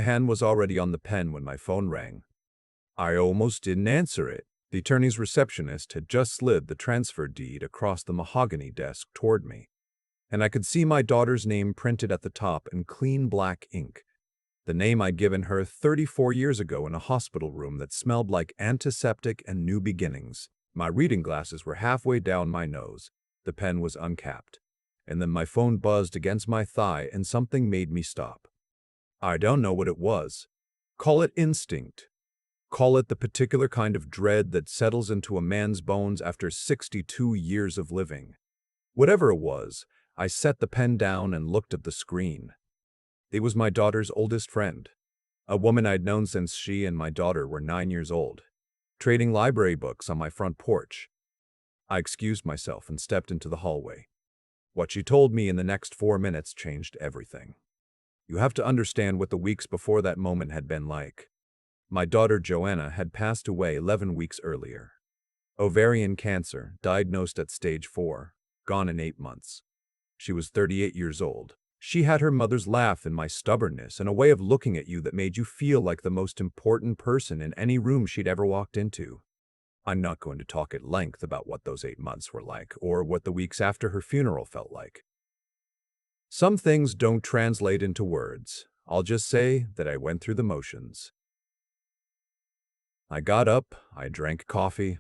My hand was already on the pen when my phone rang. I almost didn't answer it. The attorney's receptionist had just slid the transfer deed across the mahogany desk toward me, and I could see my daughter's name printed at the top in clean black ink. The name I'd given her 34 years ago in a hospital room that smelled like antiseptic and new beginnings. My reading glasses were halfway down my nose. The pen was uncapped. And then my phone buzzed against my thigh and something made me stop. I don't know what it was. Call it instinct. Call it the particular kind of dread that settles into a man's bones after 62 years of living. Whatever it was, I set the pen down and looked at the screen. It was my daughter's oldest friend, a woman I'd known since she and my daughter were 9 years old, trading library books on my front porch. I excused myself and stepped into the hallway. What she told me in the next 4 minutes changed everything. You have to understand what the weeks before that moment had been like. My daughter Joanna had passed away 11 weeks earlier. Ovarian cancer, diagnosed at stage 4, gone in 8 months. She was 38 years old. She had her mother's laugh and my stubbornness and a way of looking at you that made you feel like the most important person in any room she'd ever walked into. I'm not going to talk at length about what those 8 months were like or what the weeks after her funeral felt like. Some things don't translate into words. I'll just say that I went through the motions. I got up, I drank coffee,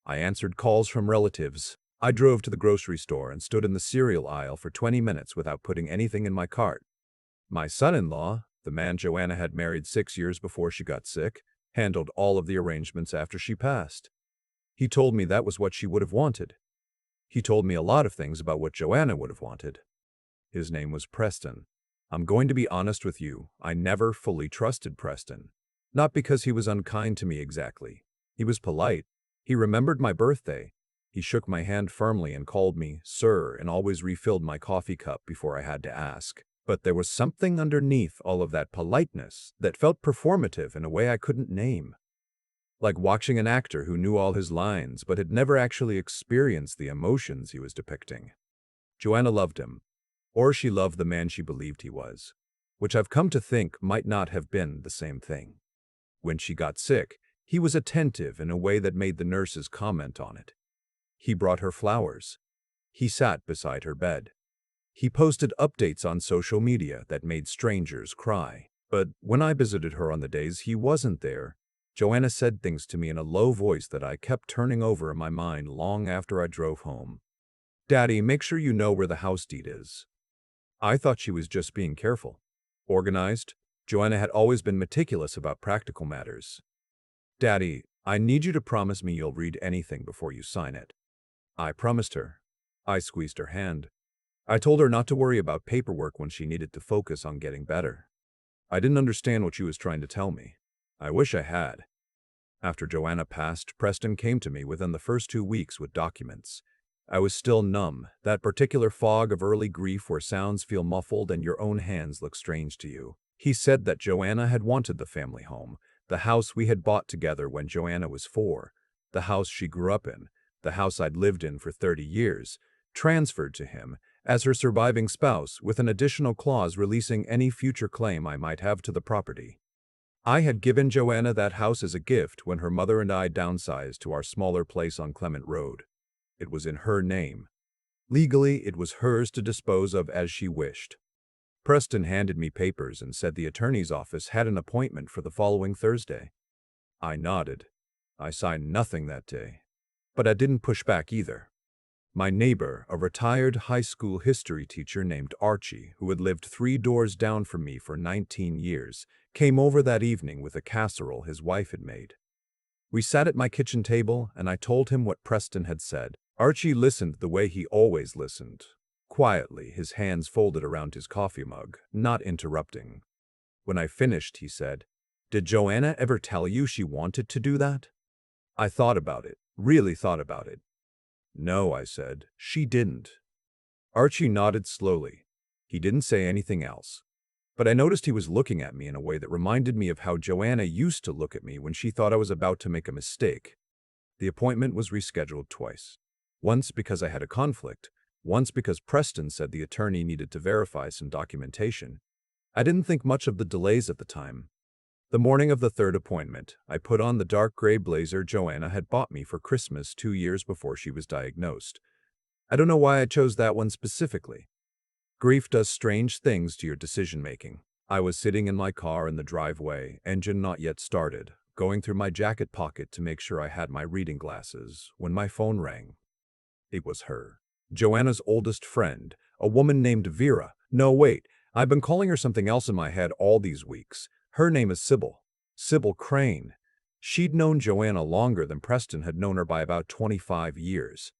I answered calls from relatives. I drove to the grocery store and stood in the cereal aisle for 20 minutes without putting anything in my cart. My son-in-law, the man Joanna had married 6 years before she got sick, handled all of the arrangements after she passed. He told me that was what she would have wanted. He told me a lot of things about what Joanna would have wanted. His name was Preston. I'm going to be honest with you, I never fully trusted Preston. Not because he was unkind to me exactly. He was polite. He remembered my birthday. He shook my hand firmly and called me sir and always refilled my coffee cup before I had to ask. But there was something underneath all of that politeness that felt performative in a way I couldn't name. Like watching an actor who knew all his lines but had never actually experienced the emotions he was depicting. Joanna loved him, or she loved the man she believed he was, which I've come to think might not have been the same thing. When she got sick, he was attentive in a way that made the nurses comment on it. He brought her flowers. He sat beside her bed. He posted updates on social media that made strangers cry. But when I visited her on the days he wasn't there, Joanna said things to me in a low voice that I kept turning over in my mind long after I drove home. Daddy, make sure you know where the house deed is. I thought she was just being careful. Organized. Joanna had always been meticulous about practical matters. Daddy, I need you to promise me you'll read anything before you sign it. I promised her. I squeezed her hand. I told her not to worry about paperwork when she needed to focus on getting better. I didn't understand what she was trying to tell me. I wish I had. After Joanna passed, Preston came to me within the first 2 weeks with documents. I was still numb, that particular fog of early grief where sounds feel muffled and your own hands look strange to you. He said that Joanna had wanted the family home, the house we had bought together when Joanna was 4, the house she grew up in, the house I'd lived in for 30 years, transferred to him as her surviving spouse with an additional clause releasing any future claim I might have to the property. I had given Joanna that house as a gift when her mother and I downsized to our smaller place on Clement Road. It was in her name. Legally, it was hers to dispose of as she wished. Preston handed me papers and said the attorney's office had an appointment for the following Thursday. I nodded. I signed nothing that day. But I didn't push back either. My neighbor, a retired high school history teacher named Archie, who had lived 3 doors down from me for 19 years, came over that evening with a casserole his wife had made. We sat at my kitchen table and I told him what Preston had said. Archie listened the way he always listened. Quietly, his hands folded around his coffee mug, not interrupting. When I finished, he said, "Did Joanna ever tell you she wanted to do that?" I thought about it, really thought about it. No, I said, she didn't. Archie nodded slowly. He didn't say anything else. But I noticed he was looking at me in a way that reminded me of how Joanna used to look at me when she thought I was about to make a mistake. The appointment was rescheduled twice. Once because I had a conflict, once because Preston said the attorney needed to verify some documentation. I didn't think much of the delays at the time. The morning of the third appointment, I put on the dark gray blazer Joanna had bought me for Christmas 2 years before she was diagnosed. I don't know why I chose that one specifically. Grief does strange things to your decision-making. I was sitting in my car in the driveway, engine not yet started, going through my jacket pocket to make sure I had my reading glasses, when my phone rang. It was her. Joanna's oldest friend, a woman named Vera. No, wait, I've been calling her something else in my head all these weeks. Her name is Sybil. Sybil Crane. She'd known Joanna longer than Preston had known her by about 25 years.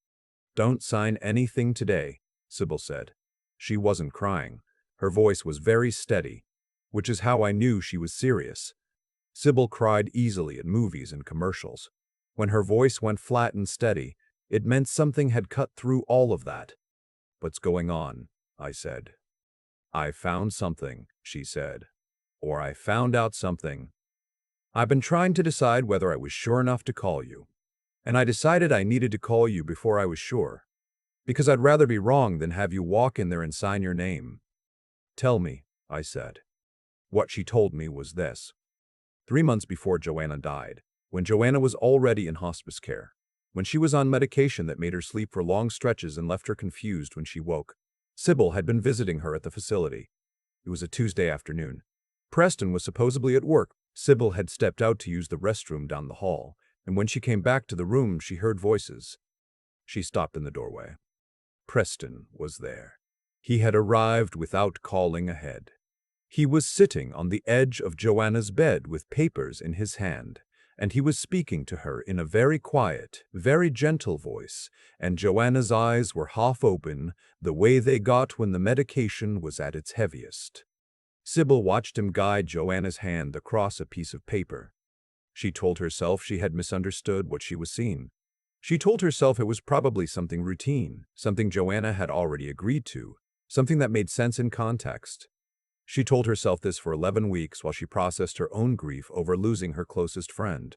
"Don't sign anything today," Sybil said. She wasn't crying. Her voice was very steady, which is how I knew she was serious. Sybil cried easily at movies and commercials. When her voice went flat and steady, it meant something had cut through all of that. "What's going on?" I said. "I found something," she said. Or I found out something. "I've been trying to decide whether I was sure enough to call you. And I decided I needed to call you before I was sure. Because I'd rather be wrong than have you walk in there and sign your name." "Tell me," I said. What she told me was this. 3 months before Joanna died, when Joanna was already in hospice care, when she was on medication that made her sleep for long stretches and left her confused when she woke, Sybil had been visiting her at the facility. It was a Tuesday afternoon. Preston was supposedly at work. Sybil had stepped out to use the restroom down the hall, and when she came back to the room, she heard voices. She stopped in the doorway. Preston was there. He had arrived without calling ahead. He was sitting on the edge of Joanna's bed with papers in his hand, and he was speaking to her in a very quiet, very gentle voice, and Joanna's eyes were half open, the way they got when the medication was at its heaviest. Sybil watched him guide Joanna's hand across a piece of paper. She told herself she had misunderstood what she was seeing. She told herself it was probably something routine, something Joanna had already agreed to, something that made sense in context. She told herself this for 11 weeks while she processed her own grief over losing her closest friend.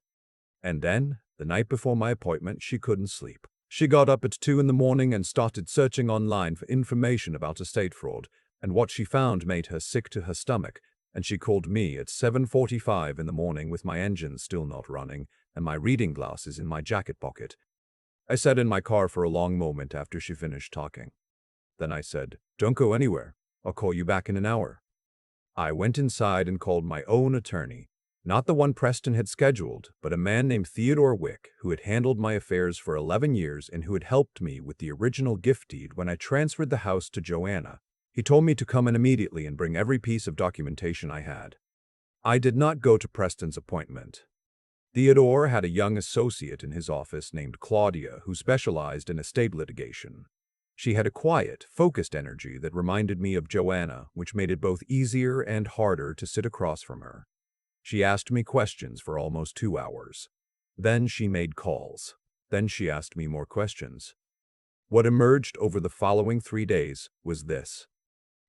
And then, the night before my appointment, she couldn't sleep. She got up at 2 in the morning and started searching online for information about estate fraud, and what she found made her sick to her stomach, and she called me at 7:45 in the morning with my engine still not running and my reading glasses in my jacket pocket. I sat in my car for a long moment after she finished talking. Then I said, "Don't go anywhere. I'll call you back in an hour." I went inside and called my own attorney, not the one Preston had scheduled, but a man named Theodore Wick, who had handled my affairs for 11 years and who had helped me with the original gift deed when I transferred the house to Joanna. He told me to come in immediately and bring every piece of documentation I had. I did not go to Preston's appointment. Theodore had a young associate in his office named Claudia who specialized in estate litigation. She had a quiet, focused energy that reminded me of Joanna, which made it both easier and harder to sit across from her. She asked me questions for almost 2 hours. Then she made calls. Then she asked me more questions. What emerged over the following 3 days was this.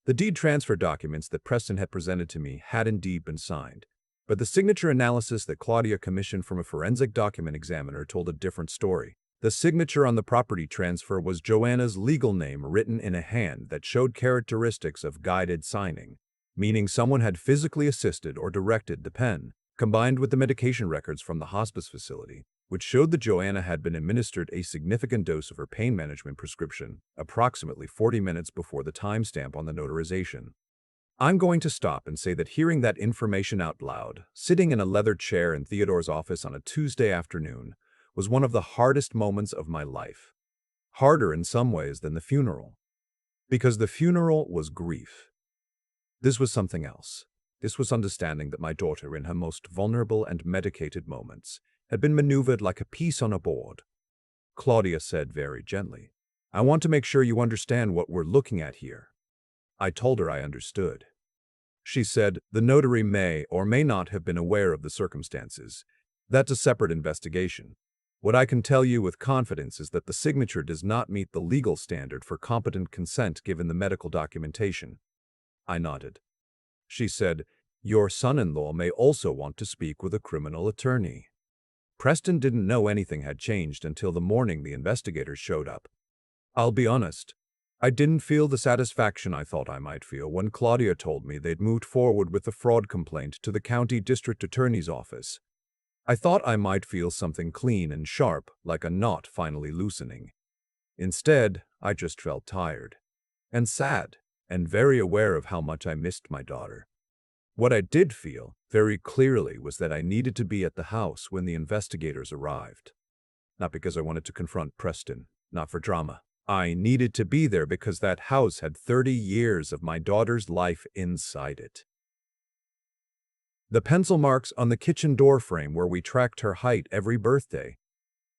The deed transfer documents that Preston had presented to me had indeed been signed, but the signature analysis that Claudia commissioned from a forensic document examiner told a different story. The signature on the property transfer was Joanna's legal name written in a hand that showed characteristics of guided signing, meaning someone had physically assisted or directed the pen, combined with the medication records from the hospice facility, which showed that Joanna had been administered a significant dose of her pain management prescription, approximately 40 minutes before the timestamp on the notarization. I'm going to stop and say that hearing that information out loud, sitting in a leather chair in Theodore's office on a Tuesday afternoon, was one of the hardest moments of my life. Harder in some ways than the funeral. Because the funeral was grief. This was something else. This was understanding that my daughter, in her most vulnerable and medicated moments, had been maneuvered like a piece on a board. Claudia said very gently, "I want to make sure you understand what we're looking at here." I told her I understood. She said, "The notary may or may not have been aware of the circumstances. That's a separate investigation. What I can tell you with confidence is that the signature does not meet the legal standard for competent consent given the medical documentation." I nodded. She said, "Your son-in-law may also want to speak with a criminal attorney." Preston didn't know anything had changed until the morning the investigators showed up. I'll be honest, I didn't feel the satisfaction I thought I might feel when Claudia told me they'd moved forward with the fraud complaint to the county district attorney's office. I thought I might feel something clean and sharp, like a knot finally loosening. Instead, I just felt tired and sad and very aware of how much I missed my daughter. What I did feel, very clearly, was that I needed to be at the house when the investigators arrived. Not because I wanted to confront Preston, not for drama. I needed to be there because that house had 30 years of my daughter's life inside it. The pencil marks on the kitchen door frame where we tracked her height every birthday.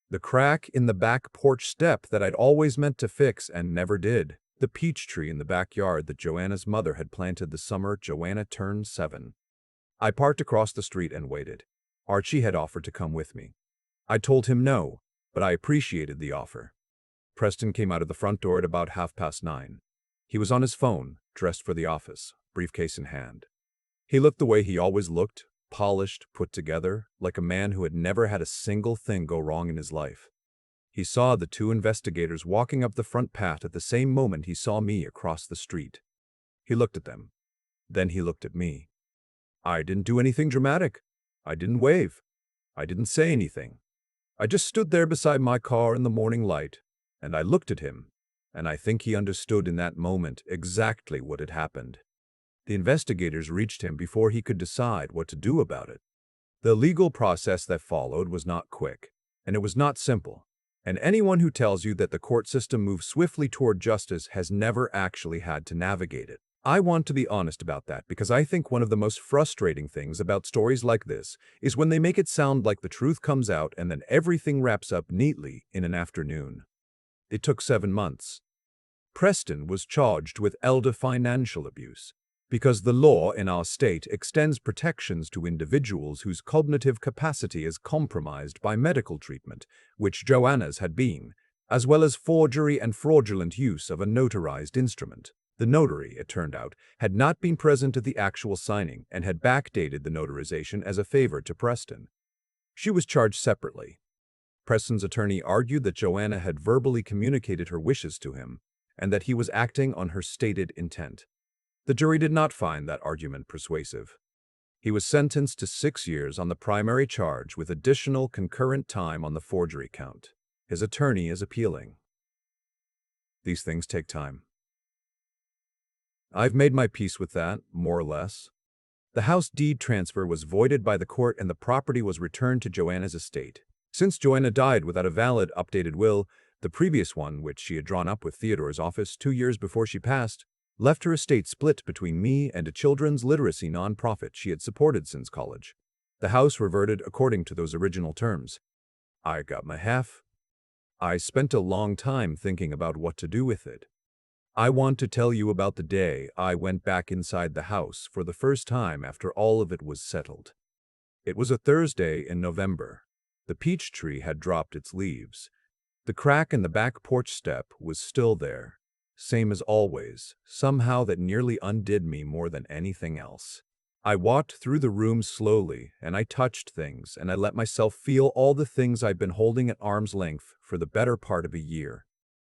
The crack in the back porch step that I'd always meant to fix and never did. The peach tree in the backyard that Joanna's mother had planted the summer Joanna turned 7. I parked across the street and waited. Archie had offered to come with me. I told him no, but I appreciated the offer. Preston came out of the front door at about 9:30. He was on his phone, dressed for the office, briefcase in hand. He looked the way he always looked, polished, put together, like a man who had never had a single thing go wrong in his life. He saw the 2 investigators walking up the front path at the same moment he saw me across the street. He looked at them. Then he looked at me. I didn't do anything dramatic. I didn't wave. I didn't say anything. I just stood there beside my car in the morning light, and I looked at him, and I think he understood in that moment exactly what had happened. The investigators reached him before he could decide what to do about it. The legal process that followed was not quick, and it was not simple. And anyone who tells you that the court system moves swiftly toward justice has never actually had to navigate it. I want to be honest about that because I think one of the most frustrating things about stories like this is when they make it sound like the truth comes out and then everything wraps up neatly in an afternoon. It took 7 months. Preston was charged with elder financial abuse because the law in our state extends protections to individuals whose cognitive capacity is compromised by medical treatment, which Joanna's had been, as well as forgery and fraudulent use of a notarized instrument. The notary, it turned out, had not been present at the actual signing and had backdated the notarization as a favor to Preston. She was charged separately. Preston's attorney argued that Joanna had verbally communicated her wishes to him and that he was acting on her stated intent. The jury did not find that argument persuasive. He was sentenced to 6 years on the primary charge with additional concurrent time on the forgery count. His attorney is appealing. These things take time. I've made my peace with that, more or less. The house deed transfer was voided by the court and the property was returned to Joanna's estate. Since Joanna died without a valid, updated will, the previous one, which she had drawn up with Theodore's office 2 years before she passed, left her estate split between me and a children's literacy nonprofit she had supported since college. The house reverted according to those original terms. I got my half. I spent a long time thinking about what to do with it. I want to tell you about the day I went back inside the house for the first time after all of it was settled. It was a Thursday in November. The peach tree had dropped its leaves. The crack in the back porch step was still there. Same as always, somehow that nearly undid me more than anything else. I walked through the room slowly, and I touched things, and I let myself feel all the things I'd been holding at arm's length for the better part of a year.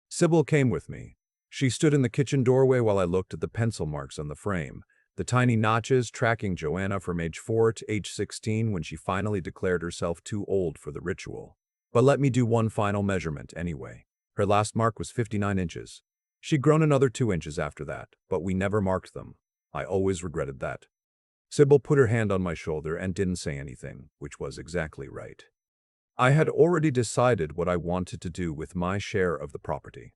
Sybil came with me. She stood in the kitchen doorway while I looked at the pencil marks on the frame, the tiny notches tracking Joanna from age 4 to age 16 when she finally declared herself too old for the ritual. But let me do one final measurement anyway. Her last mark was 59 inches. She'd grown another 2 inches after that, but we never marked them. I always regretted that. Sybil put her hand on my shoulder and didn't say anything, which was exactly right. I had already decided what I wanted to do with my share of the property.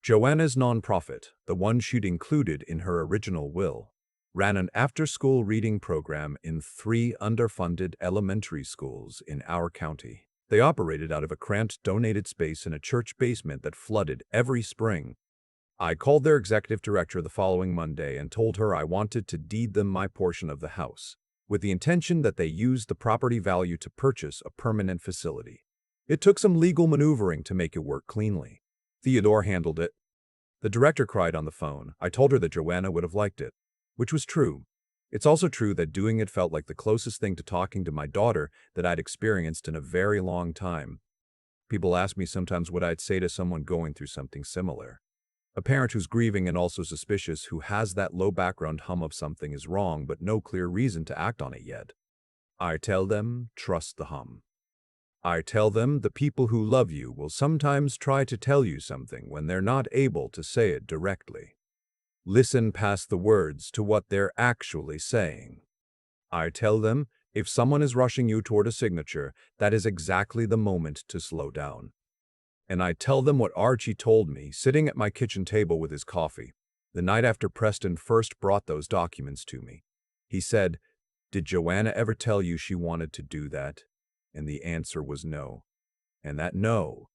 Joanna's nonprofit, the one she'd included in her original will, ran an after-school reading program in 3 underfunded elementary schools in our county. They operated out of a cramped donated space in a church basement that flooded every spring. I called their executive director the following Monday and told her I wanted to deed them my portion of the house, with the intention that they use the property value to purchase a permanent facility. It took some legal maneuvering to make it work cleanly. Theodore handled it. The director cried on the phone. I told her that Joanna would have liked it, which was true. It's also true that doing it felt like the closest thing to talking to my daughter that I'd experienced in a very long time. People ask me sometimes what I'd say to someone going through something similar. A parent who's grieving and also suspicious, who has that low background hum of something is wrong but no clear reason to act on it yet. I tell them, trust the hum. I tell them the people who love you will sometimes try to tell you something when they're not able to say it directly. Listen past the words to what they're actually saying. I tell them, if someone is rushing you toward a signature, that is exactly the moment to slow down. And I tell them what Archie told me, sitting at my kitchen table with his coffee, the night after Preston first brought those documents to me. He said, "Did Joanna ever tell you she wanted to do that?" And the answer was no. And that no,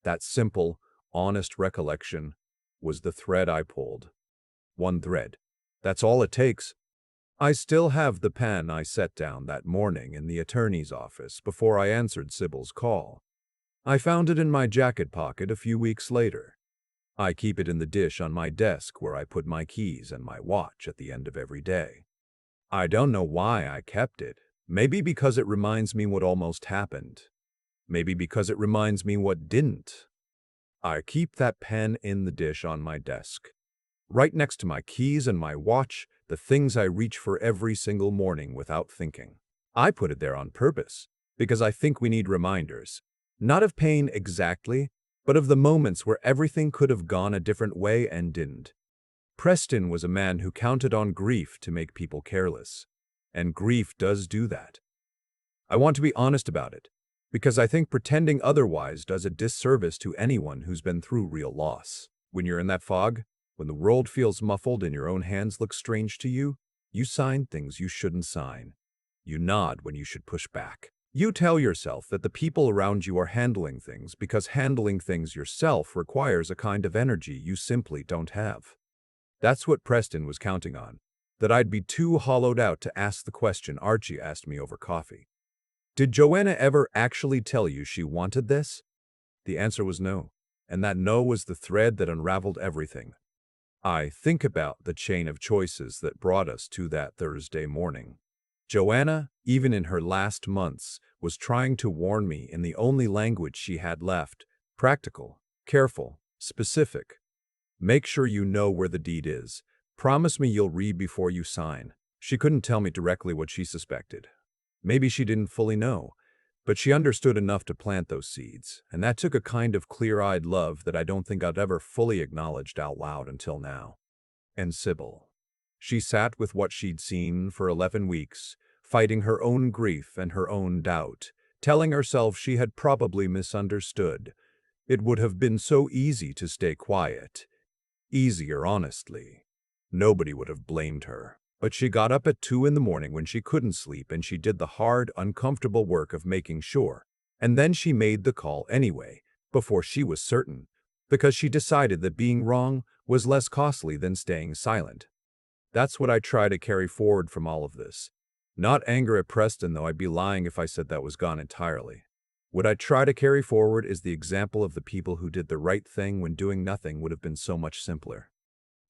that simple, honest recollection, was the thread I pulled. One thread. That's all it takes. I still have the pen I set down that morning in the attorney's office before I answered Sybil's call. I found it in my jacket pocket a few weeks later. I keep it in the dish on my desk where I put my keys and my watch at the end of every day. I don't know why I kept it. Maybe because it reminds me what almost happened. Maybe because it reminds me what didn't. I keep that pen in the dish on my desk, right next to my keys and my watch, the things I reach for every single morning without thinking. I put it there on purpose, because I think we need reminders, not of pain exactly, but of the moments where everything could have gone a different way and didn't. Preston was a man who counted on grief to make people careless, and grief does do that. I want to be honest about it, because I think pretending otherwise does a disservice to anyone who's been through real loss. When you're in that fog, when the world feels muffled and your own hands look strange to you, you sign things you shouldn't sign. You nod when you should push back. You tell yourself that the people around you are handling things because handling things yourself requires a kind of energy you simply don't have. That's what Preston was counting on, that I'd be too hollowed out to ask the question Archie asked me over coffee. Did Joanna ever actually tell you she wanted this? The answer was no, and that no was the thread that unraveled everything. I think about the chain of choices that brought us to that Thursday morning. Joanna, even in her last months, was trying to warn me in the only language she had left: practical, careful, specific. Make sure you know where the deed is. Promise me you'll read before you sign. She couldn't tell me directly what she suspected. Maybe she didn't fully know, but she understood enough to plant those seeds, and that took a kind of clear-eyed love that I don't think I'd ever fully acknowledged out loud until now. And Sybil. She sat with what she'd seen for 11 weeks, fighting her own grief and her own doubt, telling herself she had probably misunderstood. It would have been so easy to stay quiet. Easier, honestly. Nobody would have blamed her. But she got up at 2 in the morning when she couldn't sleep, and she did the hard, uncomfortable work of making sure. And then she made the call anyway, before she was certain, because she decided that being wrong was less costly than staying silent. That's what I try to carry forward from all of this. Not anger at Preston, though I'd be lying if I said that was gone entirely. What I try to carry forward is the example of the people who did the right thing when doing nothing would have been so much simpler.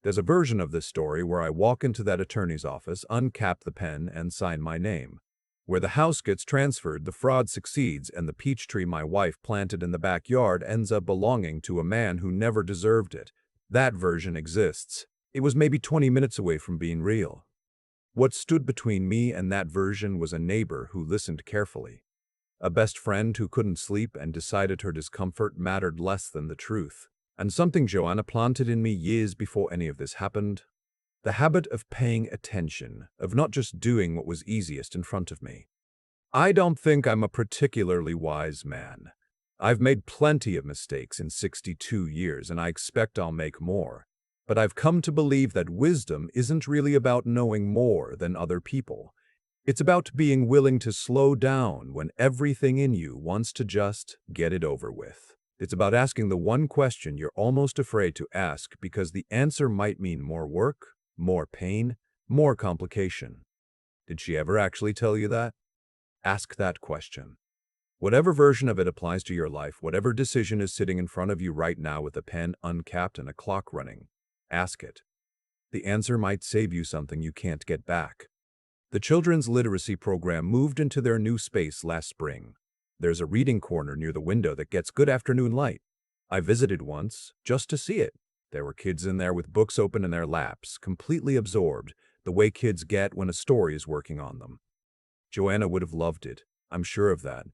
There's a version of this story where I walk into that attorney's office, uncap the pen, and sign my name. Where the house gets transferred, the fraud succeeds, and the peach tree my wife planted in the backyard ends up belonging to a man who never deserved it. That version exists. It was maybe 20 minutes away from being real. What stood between me and that version was a neighbor who listened carefully. A best friend who couldn't sleep and decided her discomfort mattered less than the truth. And something Joanna planted in me years before any of this happened: the habit of paying attention, of not just doing what was easiest in front of me. I don't think I'm a particularly wise man. I've made plenty of mistakes in 62 years, and I expect I'll make more. But I've come to believe that wisdom isn't really about knowing more than other people. It's about being willing to slow down when everything in you wants to just get it over with. It's about asking the one question you're almost afraid to ask because the answer might mean more work, more pain, more complication. Did she ever actually tell you that? Ask that question. Whatever version of it applies to your life, whatever decision is sitting in front of you right now with a pen uncapped and a clock running, ask it. The answer might save you something you can't get back. The children's literacy program moved into their new space last spring. There's a reading corner near the window that gets good afternoon light. I visited once just to see it. There were kids in there with books open in their laps, completely absorbed, the way kids get when a story is working on them. Joanna would have loved it. I'm sure of that.